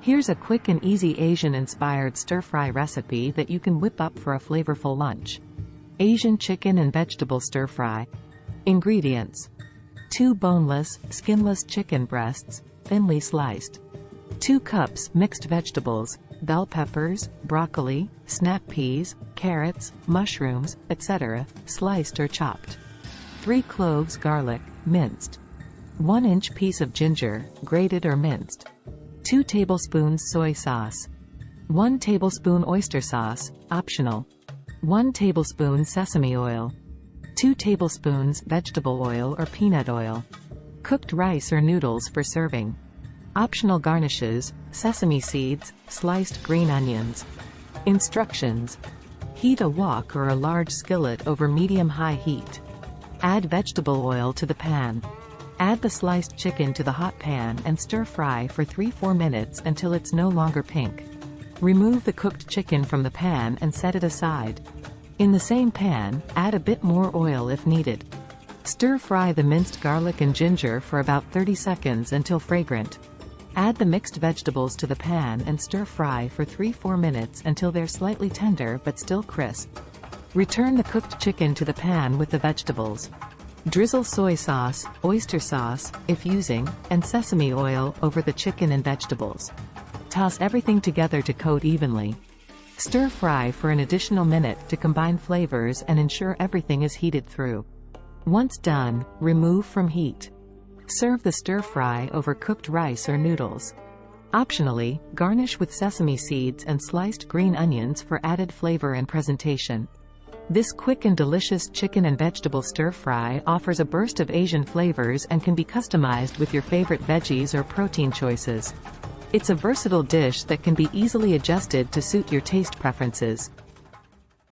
Here's a quick and easy Asian-inspired stir-fry recipe that you can whip up for a flavorful lunch. Asian chicken and vegetable stir-fry. Ingredients: 2 boneless, skinless chicken breasts, thinly sliced. 2 cups mixed vegetables, bell peppers, broccoli, snap peas, carrots, mushrooms, etc., sliced or chopped. 3 cloves garlic, minced. 1-inch piece of ginger, grated or minced. 2 tablespoons soy sauce. 1 tablespoon oyster sauce, optional. 1 tablespoon sesame oil. 2 tablespoons vegetable oil or peanut oil. Cooked rice or noodles for serving. Optional garnishes: sesame seeds, sliced green onions. Instructions: heat a wok or a large skillet over medium-high heat. Add vegetable oil to the pan. Add the sliced chicken to the hot pan and stir-fry for 3-4 minutes until it's no longer pink. Remove the cooked chicken from the pan and set it aside. In the same pan, add a bit more oil if needed. Stir-fry the minced garlic and ginger for about 30 seconds until fragrant. Add the mixed vegetables to the pan and stir-fry for 3-4 minutes until they're slightly tender but still crisp. Return the cooked chicken to the pan with the vegetables. Drizzle soy sauce, oyster sauce, if using, and sesame oil over the chicken and vegetables. Toss everything together to coat evenly. Stir-fry for an additional minute to combine flavors and ensure everything is heated through. Once done, remove from heat. Serve the stir-fry over cooked rice or noodles. Optionally, garnish with sesame seeds and sliced green onions for added flavor and presentation. This quick and delicious chicken and vegetable stir-fry offers a burst of Asian flavors and can be customized with your favorite veggies or protein choices. It's a versatile dish that can be easily adjusted to suit your taste preferences.